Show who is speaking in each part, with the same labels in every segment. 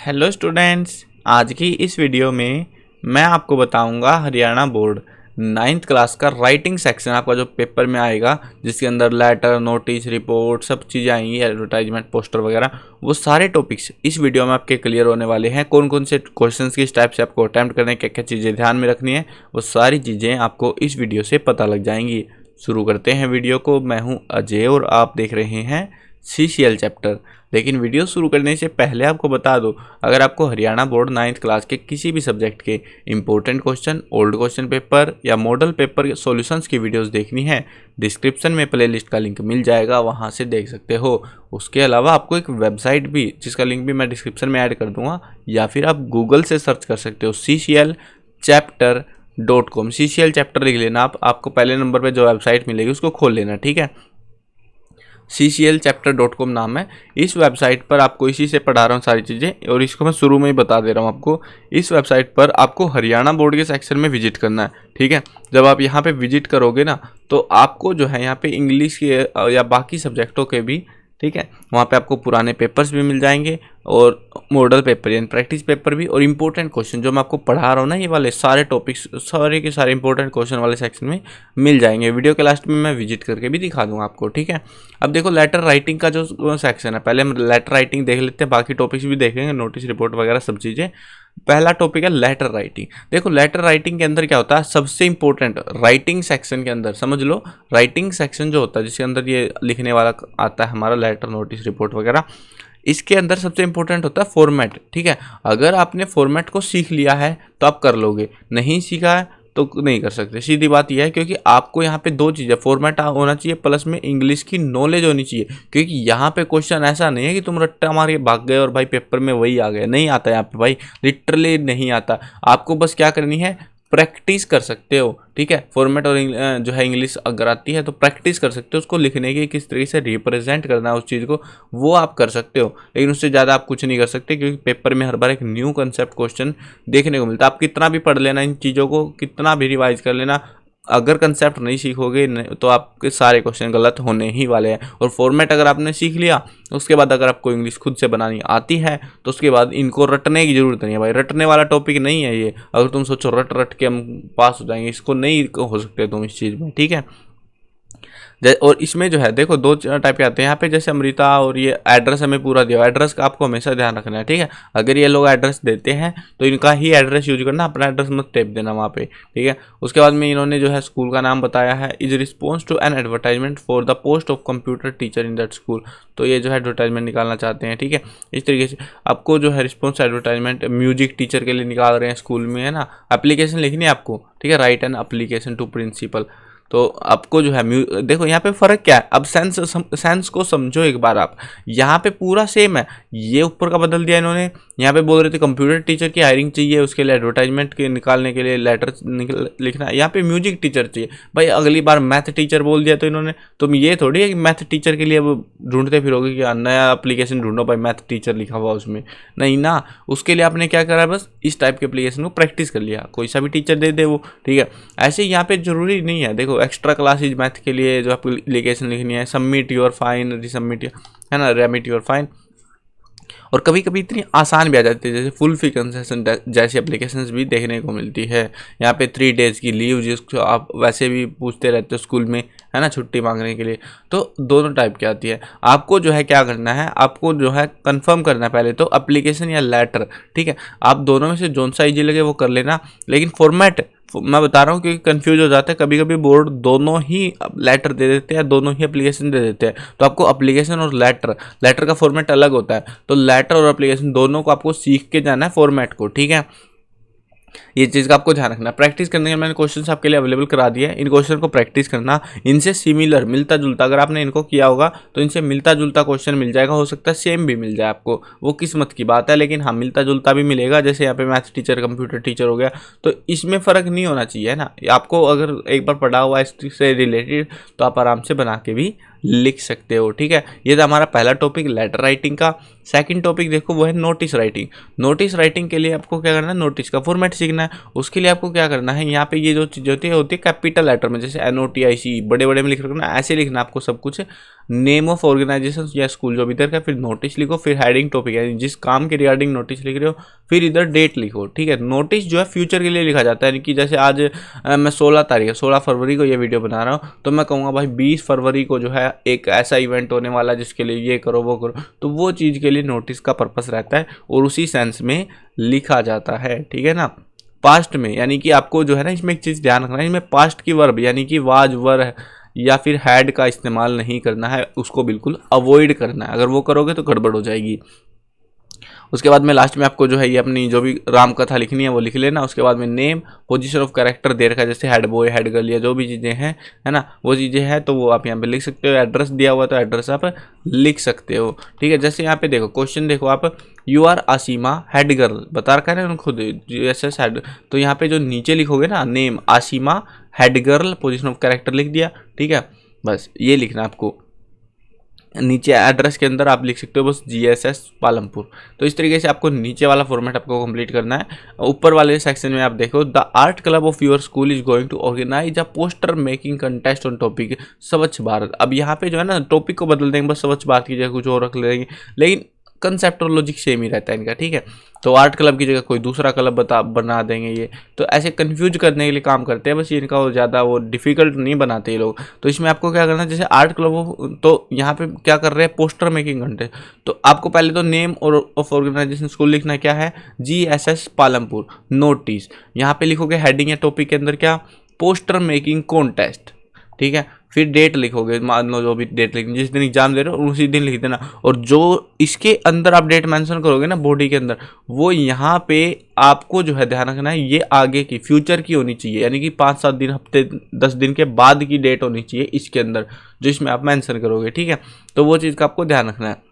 Speaker 1: Hello students, आज की इस वीडियो में मैं आपको बताऊंगा हरियाणा बोर्ड 9th क्लास का राइटिंग सेक्शन आपका जो पेपर में आएगा, जिसके अंदर लेटर, नोटिस, रिपोर्ट सब चीज़ें आएंगी, एडवर्टाइजमेंट, पोस्टर वगैरह। वो सारे टॉपिक्स इस वीडियो में आपके क्लियर होने वाले हैं। कौन कौन से क्वेश्चंस किस टाइप से आपको अटैम्प्ट करने, क्या क्या चीज़ें ध्यान में रखनी है, वो सारी चीज़ें आपको इस वीडियो से पता लग जाएंगी। शुरू करते हैं वीडियो को। मैं हूँ अजय और आप देख रहे हैं CCL चैप्टर। लेकिन वीडियो शुरू करने से पहले आपको बता दो, अगर आपको हरियाणा बोर्ड 9th क्लास के किसी भी सब्जेक्ट के important question, old question paper या मॉडल पेपर सॉल्यूशंस की वीडियोस देखनी है, डिस्क्रिप्शन में प्लेलिस्ट का लिंक मिल जाएगा, वहां से देख सकते हो। उसके अलावा आपको एक वेबसाइट भी, जिसका लिंक भी मैं डिस्क्रिप्शन में ऐड कर दूंगा, या फिर आप गूगल से सर्च कर सकते हो CCLchapter.com। CCL चैप्टर लिख लेना आप, आपको पहले नंबर पे जो वेबसाइट मिलेगी उसको खोल लेना, ठीक है। CCLchapter.com नाम है। इस वेबसाइट पर आपको इसी से पढ़ा रहा हूँ सारी चीज़ें, और इसको मैं शुरू में ही बता दे रहा हूँ आपको। इस वेबसाइट पर आपको हरियाणा बोर्ड के सेक्शन में विजिट करना है, ठीक है। जब आप यहाँ पे विजिट करोगे ना, तो आपको जो है यहाँ पे इंग्लिश के या बाकी सब्जेक्टों के भी, ठीक है, वहाँ पे आपको पुराने पेपर्स भी मिल जाएंगे और मॉडल पेपर यानी प्रैक्टिस पेपर भी, और इम्पोर्टेंट क्वेश्चन जो मैं आपको पढ़ा रहा हूँ ना, ये वाले सारे टॉपिक्स सारे के सारे इंपॉर्टेंट क्वेश्चन वाले सेक्शन में मिल जाएंगे। वीडियो के लास्ट में मैं विजिट करके भी दिखा दूंगा आपको, ठीक है। अब देखो लेटर राइटिंग का जो सेक्शन है, पहले हम लेटर राइटिंग देख लेते हैं, बाकी टॉपिक्स भी देखेंगे, नोटिस, रिपोर्ट वगैरह सब चीज़ें। पहला टॉपिक है लेटर राइटिंग। देखो लेटर राइटिंग के अंदर क्या होता है, सबसे इंपॉर्टेंट राइटिंग सेक्शन के अंदर समझ लो, राइटिंग सेक्शन जो होता है जिसके अंदर ये लिखने वाला आता है हमारा लेटर, नोटिस, रिपोर्ट वगैरह, इसके अंदर सबसे इंपॉर्टेंट होता है फॉर्मेट, ठीक है। अगर आपने फॉर्मेट को सीख लिया है तो आप कर लोगे, नहीं सीखा है तो नहीं कर सकते, सीधी बात यह है। क्योंकि आपको यहाँ पे दो चीज़ें, फॉर्मेट होना चाहिए प्लस में इंग्लिश की नॉलेज होनी चाहिए। क्योंकि यहाँ पे क्वेश्चन ऐसा नहीं है कि तुम रट्टा मार के भाग गए और भाई पेपर में वही आ गए, नहीं आता यहाँ पे भाई, लिटरली नहीं आता। आपको बस क्या करनी है, प्रैक्टिस कर सकते हो, ठीक है। फॉर्मेट और जो है इंग्लिश अगर आती है तो प्रैक्टिस कर सकते हो उसको लिखने की, किस तरीके से रिप्रेजेंट करना है उस चीज़ को, वो आप कर सकते हो। लेकिन उससे ज़्यादा आप कुछ नहीं कर सकते, क्योंकि पेपर में हर बार एक न्यू कंसेप्ट क्वेश्चन देखने को मिलता है। आप कितना भी पढ़ लेना इन चीज़ों को, कितना भी रिवाइज कर लेना, अगर कंसेप्ट नहीं सीखोगे तो आपके सारे क्वेश्चन गलत होने ही वाले हैं। और फॉर्मेट अगर आपने सीख लिया, उसके बाद अगर आपको इंग्लिश खुद से बनानी आती है तो उसके बाद इनको रटने की जरूरत नहीं है भाई। रटने वाला टॉपिक नहीं है ये। अगर तुम सोचो रट के हम पास हो जाएंगे, इसको नहीं हो सकते तुम इस चीज़ में, ठीक है। और इसमें जो है देखो दो टाइप के आते हैं यहाँ पे, जैसे अमृता, और ये एड्रेस हमें पूरा दिया, एड्रेस का आपको हमेशा ध्यान रखना है, ठीक है। अगर ये लोग एड्रेस देते हैं तो इनका ही एड्रेस यूज करना, अपना एड्रेस मत टेप देना वहाँ पे, ठीक है। उसके बाद में इन्होंने जो है स्कूल का नाम बताया है, is response to an advertisement for the post of computer teacher in that school. तो ये जो है एडवर्टाइजमेंट निकालना चाहते हैं, ठीक है। इस तरीके से आपको जो है रिस्पॉन्स एडवर्टाइजमेंट म्यूजिक टीचर के लिए निकाल रहे हैं स्कूल में, है ना। एप्लीकेशन लिखनी है आपको, ठीक है, write an application to principal. तो आपको जो है देखो यहाँ पे फ़र्क क्या है, अब सेंस को समझो एक बार आप। यहाँ पे पूरा सेम है, ये ऊपर का बदल दिया इन्होंने। यहाँ पे बोल रहे थे कंप्यूटर टीचर की हायरिंग चाहिए, उसके लिए एडवर्टाइजमेंट के निकालने के लिए लेटर लिखना है। यहाँ पे म्यूजिक टीचर चाहिए भाई, अगली बार मैथ टीचर बोल दिया तो इन्होंने, तुम ये थोड़ी है कि मैथ टीचर के लिए अब ढूंढते फिरोगे कि नया एप्लीकेशन ढूंढो भाई मैथ टीचर लिखा हुआ उसमें, नहीं ना। उसके लिए आपने क्या करा, बस इस टाइप के एप्लीकेशन को प्रैक्टिस कर लिया, कोई सा भी टीचर दे दे वो, ठीक है। ऐसे यहाँ पे जरूरी नहीं है, देखो एक्स्ट्रा क्लासेज मैथ के लिए जो एप्लीकेशन लिखनी है, सबमिट योर फाइन, रिसबमिट, है ना, रेमिट योर फाइन। और कभी कभी इतनी आसान भी आ जाती है, जैसे फुल फी कंसेशन जैसी एप्लीकेशंस भी देखने को मिलती है। यहाँ पे 3 डेज़ की लीव, जिसको आप वैसे भी पूछते रहते हो स्कूल में, है ना, छुट्टी मांगने के लिए। तो दोनों टाइप की आती है। आपको जो है क्या करना है, आपको जो है कंफर्म करना है पहले तो एप्लीकेशन या लेटर, ठीक है। आप दोनों में से जोन सा ईजी लगे वो कर लेना। लेकिन फॉर्मेट मैं बता रहा हूँ क्योंकि कंफ्यूज हो जाता है, कभी कभी बोर्ड दोनों ही लेटर दे देते हैं, दोनों ही एप्लीकेशन दे देते हैं। तो आपको एप्लीकेशन और लेटर का फॉर्मेट अलग होता है, तो लेटर और एप्लीकेशन दोनों को आपको सीख के जाना है फॉर्मेट को, ठीक है। ये चीज़ का आपको ध्यान रखना। प्रैक्टिस करने के मैंने क्वेश्चंस आपके लिए अवेलेबल करा दिए हैं, इन क्वेश्चन को प्रैक्टिस करना। इनसे सिमिलर, मिलता जुलता, अगर आपने इनको किया होगा तो इनसे मिलता जुलता क्वेश्चन मिल जाएगा। हो सकता है सेम भी मिल जाए आपको, वो किस्मत की बात है, लेकिन हाँ मिलता जुलता भी मिलेगा। जैसे यहाँ पे मैथ टीचर, कंप्यूटर टीचर हो गया, तो इसमें फ़र्क नहीं होना चाहिए, है ना। आपको अगर एक बार पढ़ा हुआ इससे रिलेटेड तो आप आराम से बना के भी लिख सकते हो। ठीक है, ये था हमारा पहला टॉपिक लेटर राइटिंग का। सेकंड टॉपिक देखो वो है नोटिस राइटिंग। नोटिस राइटिंग के लिए आपको क्या करना है, नोटिस का फॉर्मेट सीखना है। उसके लिए आपको क्या करना है, यहाँ पे ये जो चीज़ होती है कैपिटल लेटर में, जैसे NOTIC बड़े बड़े में लिख रखना, ऐसे लिखना आपको सब कुछ। नेम ऑफ ऑर्गेनाइजेशन या स्कूल जो भी इधर का, फिर नोटिस लिखो, फिर हेडिंग टॉपिक है जिस काम के रिगार्डिंग नोटिस लिख रहे हो, फिर इधर डेट लिखो। ठीक है, नोटिस जो है फ्यूचर के लिए लिखा जाता है, यानी कि जैसे आज मैं 16 फरवरी को ये वीडियो बना रहा हूँ, तो मैं कहूँगा भाई 20 फरवरी को जो है एक ऐसा इवेंट होने वाला है जिसके लिए ये करो वो करो, तो वो चीज़ के लिए नोटिस का पर्पस रहता है और उसी सेंस में लिखा जाता है। ठीक है ना। पास्ट में, यानी कि आपको जो है ना इसमें एक चीज़ ध्यान रखना है, इसमें पास्ट की वर्ब यानी कि वाज वर या फिर हैड का इस्तेमाल नहीं करना है, उसको बिल्कुल अवॉइड करना है। अगर वो करोगे तो गड़बड़ हो जाएगी। उसके बाद में लास्ट में आपको जो है ये अपनी जो भी राम कथा लिखनी है वो लिख लेना। उसके बाद में नेम, पोजीशन ऑफ कैरेक्टर दे रखा है, जैसे हेड बॉय, हेड गर्ल या जो भी चीज़ें हैं, है ना, वो चीज़ें हैं तो वो आप यहाँ पे लिख सकते हो। एड्रेस दिया हुआ तो एड्रेस आप लिख सकते हो। ठीक है, जैसे यहाँ पे देखो क्वेश्चन देखो आप, यू आर आसीमा हेड गर्ल बता रखा है ना खुद GSS हेड, तो यहाँ पे जो नीचे लिखोगे ना name Aseema head girl position of character लिख दिया। ठीक है, बस ये लिखना आपको। नीचे एड्रेस के अंदर आप लिख सकते हो बस GSS पालमपुर। तो इस तरीके से आपको नीचे वाला फॉर्मेट आपको कंप्लीट करना है। ऊपर वाले सेक्शन में आप देखो, the art club of your school is going to organise a poster making contest on topic Swachh Bharat. अब यहाँ पे जो है ना टॉपिक को बदल देंगे, बस स्वच्छ भारत की जगह कुछ और रख लेंगे, लेकिन कंसेप्ट और लॉजिक सेम ही रहता है इनका। ठीक है, तो आर्ट क्लब की जगह कोई दूसरा क्लब बना देंगे ये, तो ऐसे कंफ्यूज करने के लिए काम करते हैं बस, ये इनका ज़्यादा वो डिफिकल्ट नहीं बनाते ये लोग। तो इसमें आपको क्या करना है, जैसे आर्ट क्लब तो यहाँ पे क्या कर रहे हैं, पोस्टर मेकिंग कंटेस्ट, तो आपको पहले तो नेम और ऑफ ऑर्गेनाइजेशन स्कूल लिखना क्या है, GSS पालमपुर। नोटिस यहाँ पे लिखोगे हेडिंग या टॉपिक के अंदर क्या, पोस्टर मेकिंग कॉन्टेस्ट। ठीक है, फिर डेट लिखोगे, मान लो जो भी डेट लिखनी, जिस दिन एग्जाम दे रहे हो उसी दिन लिख देना। और जो इसके अंदर आप डेट मेंशन करोगे ना बॉडी के अंदर, वो यहाँ पे आपको जो है ध्यान रखना है ये आगे की फ्यूचर की होनी चाहिए, यानी कि 5-7 दिन, हफ्ते 10 दिन के बाद की डेट होनी चाहिए इसके अंदर जो इसमें आप मेंशन करोगे। ठीक है, तो वो चीज़ का आपको ध्यान रखना है।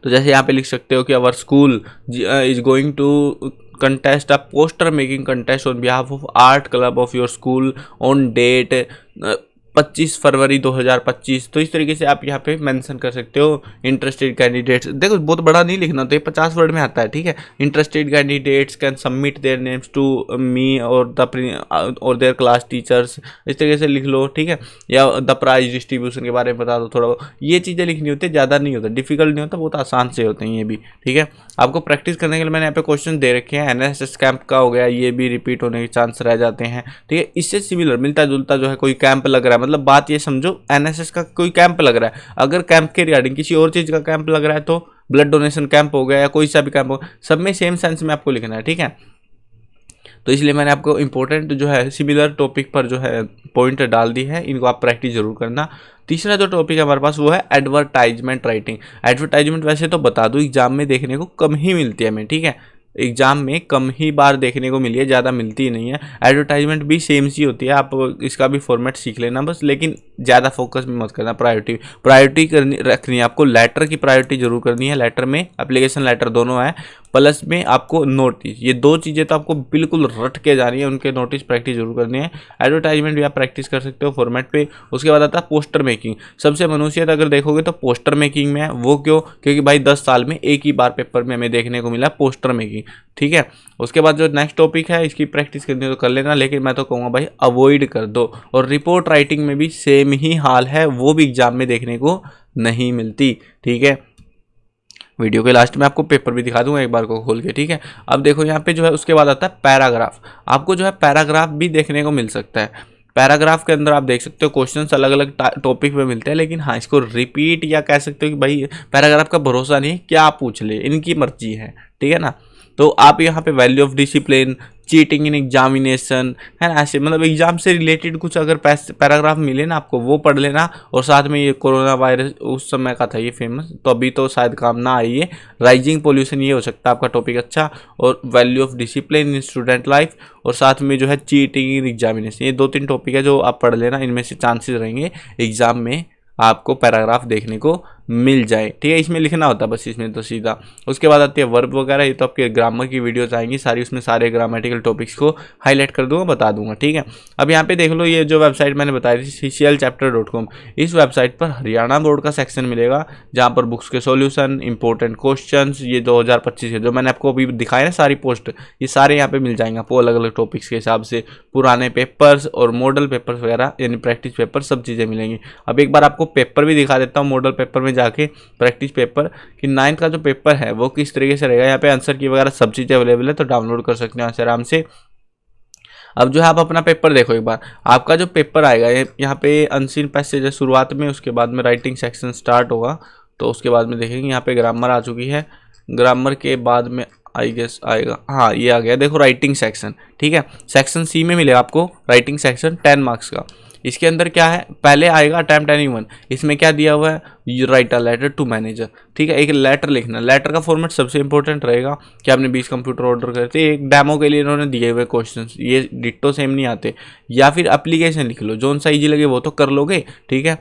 Speaker 1: तो जैसे यहाँ पे लिख सकते हो कि our school is going to contest a poster making contest on behalf of art club of your school on date 25 फरवरी 2025। तो इस तरीके से आप यहाँ पे मेंशन कर सकते हो इंटरेस्टेड कैंडिडेट्स। देखो बहुत बड़ा नहीं लिखना, तो ये 50 वर्ड में आता है। ठीक है, interested candidates can submit their names to me और देयर क्लास टीचर्स, इस तरीके से लिख लो। ठीक है, या द प्राइज डिस्ट्रीब्यूशन के बारे में बता दो थोड़ा, ये चीज़ें लिखनी होती है, ज़्यादा नहीं होता, डिफिकल्ट नहीं होता, बहुत आसान से होते हैं ये भी। ठीक है, आपको प्रैक्टिस करने के लिए मैंने यहाँ पे क्वेश्चन दे रखे हैं। NSS कैंप का हो गया, ये भी रिपीट होने के चांस रह जाते हैं। ठीक है, इससे सिमिलर मिलता जुलता जो है कोई कैंप लग रहा है, मतलब बात ये समझो NSS का कोई कैंप लग रहा है, अगर कैंप के रिगार्डिंग किसी और चीज़ का कैंप लग रहा है तो ब्लड डोनेशन कैंप हो गया या कोई सा भी कैंप हो, सब में सेम सेंस में आपको लिखना है। ठीक है, तो इसलिए मैंने आपको इंपॉर्टेंट जो है सिमिलर टॉपिक पर जो है पॉइंट डाल दी है, इनको आप प्रैक्टिस जरूर करना। तीसरा जो टॉपिक है हमारे पास वो है एडवर्टाइजमेंट राइटिंग। एडवर्टाइजमेंट वैसे तो बता दूं एग्जाम में देखने को कम ही मिलती है हमें। ठीक है, एग्जाम में कम ही बार देखने को मिली है, ज़्यादा मिलती ही नहीं है। एडवर्टाइजमेंट भी सेम सी होती है, आप इसका भी फॉर्मेट सीख लेना बस, लेकिन ज़्यादा फोकस भी मत करना। प्रायोरिटी रखनी है आपको, लेटर की प्रायोरिटी जरूर करनी है। लेटर में एप्लीकेशन लेटर दोनों है, प्लस में आपको नोटिस, ये दो चीज़ें तो आपको बिल्कुल रट के जानी है, उनके नोटिस प्रैक्टिस जरूर करनी है। एडवर्टाइजमेंट भी आप प्रैक्टिस कर सकते हो फॉर्मेट पे। उसके बाद आता है पोस्टर मेकिंग। सबसे मनुष्यत अगर देखोगे तो पोस्टर मेकिंग में है, वो क्यों, क्योंकि भाई 10 साल में एक ही बार पेपर में हमें देखने को मिला पोस्टर मेकिंग। ठीक है, उसके बाद जो नेक्स्ट टॉपिक है इसकी प्रैक्टिस करनी है तो कर लेना, लेकिन मैं तो कहूँगा भाई अवॉइड कर दो। और रिपोर्ट राइटिंग में भी सेम ही हाल है, वो भी एग्जाम में देखने को नहीं मिलती। ठीक है, वीडियो के लास्ट में आपको पेपर भी दिखा दूंगा एक बार को खोल के। ठीक है, अब देखो यहाँ पे जो है उसके बाद आता है पैराग्राफ। आपको जो है पैराग्राफ भी देखने को मिल सकता है। पैराग्राफ के अंदर आप देख सकते हो क्वेश्चंस अलग अलग टॉपिक पे मिलते हैं, लेकिन हाँ इसको रिपीट या कह सकते हो कि भाई पैराग्राफ का भरोसा नहीं, क्या पूछ ले, इनकी मर्जी है। ठीक है ना, तो आप यहाँ पे value of discipline, cheating in examination, है ना, ऐसे मतलब एग्जाम से रिलेटेड कुछ अगर पैराग्राफ मिले ना आपको वो पढ़ लेना। और साथ में ये कोरोना वायरस उस समय का था ये फेमस, तो अभी तो शायद काम ना आई है। राइजिंग पोल्यूशन ये हो सकता है आपका टॉपिक अच्छा, और value of discipline in student life, और साथ में जो है चीटिंग इन एग्जामिनेशन, ये 2-3 टॉपिक है जो आप पढ़ लेना। इनमें से चांसेस रहेंगे एग्जाम में आपको पैराग्राफ देखने को मिल जाए, ठीक है। इसमें लिखना होता है बस, इसमें तो सीधा। उसके बाद आती है वर्ब वगैरह, ये तो आपके ग्रामर की वीडियोस आएंगी सारी, उसमें सारे ग्रामेटिकल टॉपिक्स को हाईलाइट कर दूंगा, बता दूंगा, ठीक है। अब यहाँ पे देख लो, ये जो वेबसाइट मैंने बताई थी cclchapter.com, इस वेबसाइट पर हरियाणा बोर्ड का सेक्शन मिलेगा, जहाँ पर बुक्स के सॉल्यूशन, इंपॉर्टेंट क्वेश्चंस, ये 2025 के जो मैंने आपको अभी दिखाया ना सारी पोस्ट, ये सारे यहाँ पे मिल जाएंगे आपको अलग अलग टॉपिक्स के हिसाब से। पुराने पेपर्स और मॉडल पेपर्स वगैरह यानी प्रैक्टिस पेपर, सब चीज़ें मिलेंगी। अब एक बार आपको पेपर भी दिखा देता हूँ, मॉडल पेपर में जाके प्रैक्टिस पेपर कि 9th का जो पेपर है वो किस तरीके से रहेगा। यहाँ पे आंसर की वगैरह सब चीज़ें अवेलेबल है, तो डाउनलोड कर सकते हैं यहाँ से आराम से। अब जो है आप अपना पेपर देखो एक बार, आपका जो पेपर आएगा यहाँ पे अनसीन पैसेज है शुरुआत में, उसके बाद में राइटिंग सेक्शन स्टार्ट होगा, तो उसके बाद में देखेंगे यहाँ पे ग्रामर आ चुकी है, ग्रामर के बाद में आई गेस आएगा, हाँ ये आ गया, देखो राइटिंग सेक्शन, ठीक है। सेक्शन सी में मिलेगा आपको राइटिंग सेक्शन 10 मार्क्स का। इसके अंदर क्या है, पहले आएगा अटेम्प्ट एनीवन, इसमें क्या दिया हुआ है, you write a letter to manager, ठीक है। एक लेटर लिखना, लेटर का फॉर्मेट सबसे इंपॉर्टेंट रहेगा कि आपने 20 कंप्यूटर ऑर्डर करे थे, एक डेमो के लिए इन्होंने दिए हुए क्वेश्चंस, ये डिट्टो सेम नहीं आते। या फिर एप्लीकेशन लिख लो, जोन सा ईजी लगे वो तो कर लोगे, ठीक है।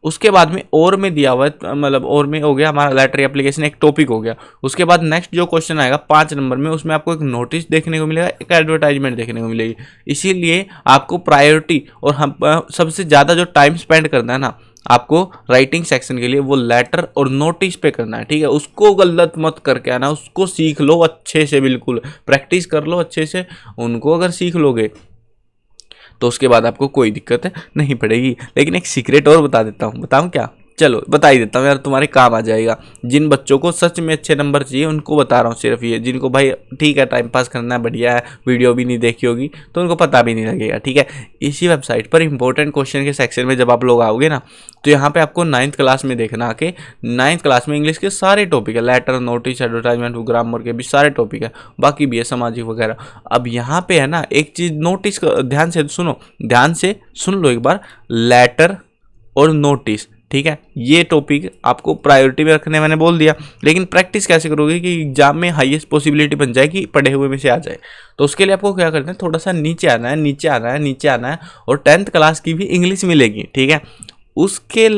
Speaker 1: उसके बाद में और में दिया हुआ है, मतलब और में हो गया हमारा लेटर एप्लीकेशन, एक टॉपिक हो गया। उसके बाद नेक्स्ट जो क्वेश्चन आएगा 5 नंबर में, उसमें आपको एक नोटिस देखने को मिलेगा, एक एडवर्टाइजमेंट देखने को मिलेगी। इसीलिए आपको प्रायोरिटी और हम सबसे ज़्यादा जो टाइम स्पेंड करना है ना आपको राइटिंग सेक्शन के लिए, वो लेटर और नोटिस पे करना है, ठीक है। उसको गलत मत करके आना, उसको सीख लो अच्छे से, बिल्कुल प्रैक्टिस कर लो अच्छे से। उनको अगर सीख लोगे तो उसके बाद आपको कोई दिक्कत नहीं पड़ेगी। लेकिन एक सीक्रेट और बता देता हूँ, बताऊँ क्या, चलो बता ही देता हूँ यार, तुम्हारे काम आ जाएगा। जिन बच्चों को सच में अच्छे नंबर चाहिए उनको बता रहा हूँ सिर्फ ये, जिनको भाई ठीक है टाइम पास करना है, बढ़िया है, वीडियो भी नहीं देखी होगी तो उनको पता भी नहीं लगेगा, ठीक है। इसी वेबसाइट पर इंपॉर्टेंट क्वेश्चन के सेक्शन में जब आप लोग आओगे ना, तो यहाँ पे आपको 9th क्लास में देखना आके, 9th क्लास में इंग्लिश के सारे टॉपिक है, लेटर, नोटिस, एडवर्टाइजमेंट, ग्रामर के भी सारे टॉपिक है, बाकी भी है सामाजिक वगैरह। अब यहाँ पे है ना एक चीज़ नोटिस, ध्यान से सुनो, ध्यान से सुन लो एक बार, लेटर और नोटिस, ठीक है, ये टॉपिक आपको प्रायोरिटी में रखने मैंने बोल दिया। लेकिन प्रैक्टिस कैसे करोगे कि एग्जाम में हाईएस्ट पॉसिबिलिटी बन जाए कि पढ़े हुए में से आ जाए, तो उसके लिए आपको क्या करना है, थोड़ा सा नीचे आना है, नीचे आना है, नीचे आना है, और 10th क्लास की भी इंग्लिश मिलेगी, ठीक है। उसके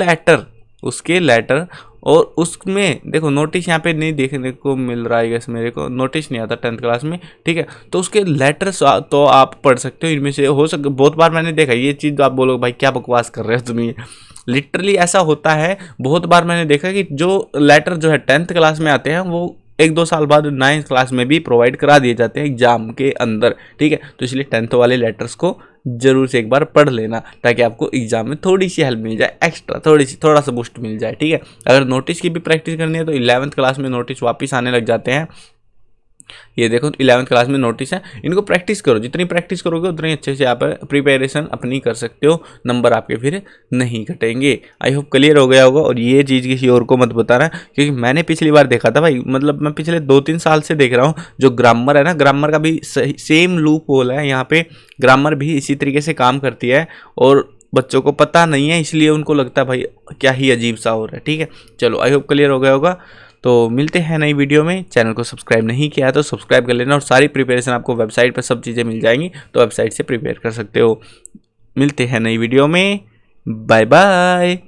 Speaker 1: लेटर और उसमें देखो नोटिस यहाँ पे नहीं देखने को मिल रहा है, मेरे को नोटिस नहीं आता 10th क्लास में, ठीक है। तो उसके लेटर्स तो आप पढ़ सकते हो, इनमें से हो सके, बहुत बार मैंने देखा ये चीज़, आप बोलोगे भाई क्या बकवास कर रहे हो तुम, ये लिटरली ऐसा होता है। बहुत बार मैंने देखा कि जो लेटर जो है 10th क्लास में आते हैं वो 1-2 साल बाद 9th क्लास में भी प्रोवाइड करा दिए जाते हैं एग्जाम के अंदर, ठीक है। तो इसलिए 10th वाले लेटर्स को जरूर से एक बार पढ़ लेना, ताकि आपको एग्जाम में थोड़ी सी हेल्प मिल जाए, एक्स्ट्रा थोड़ा सा बूस्ट मिल जाए, ठीक है। अगर नोटिस की भी प्रैक्टिस करनी है तो 11th क्लास में नोटिस वापस आने लग जाते हैं। ये देखो 11th क्लास में नोटिस है, इनको प्रैक्टिस करो, जितनी प्रैक्टिस करोगे उतनी अच्छे से आप प्रिपरेशन अपनी कर सकते हो, नंबर आपके फिर नहीं घटेंगे। आई होप क्लियर हो गया होगा। और ये चीज़ किसी और को मत बताना, क्योंकि मैंने पिछली बार देखा था भाई, मतलब मैं पिछले 2-3 साल से देख रहा हूँ, जो ग्रामर है ना, ग्रामर का भी सेम लूप होल है यहाँ पे, ग्रामर भी इसी तरीके से काम करती है, और बच्चों को पता नहीं है, इसलिए उनको लगता है भाई क्या ही अजीब सा हो रहा है, ठीक है। चलो आई होप क्लियर हो गया होगा। तो मिलते हैं नई वीडियो में। चैनल को सब्सक्राइब नहीं किया है तो सब्सक्राइब कर लेना, और सारी प्रिपरेशन आपको वेबसाइट पर सब चीज़ें मिल जाएंगी, तो वेबसाइट से प्रिपेयर कर सकते हो। मिलते हैं नई वीडियो में, बाय बाय।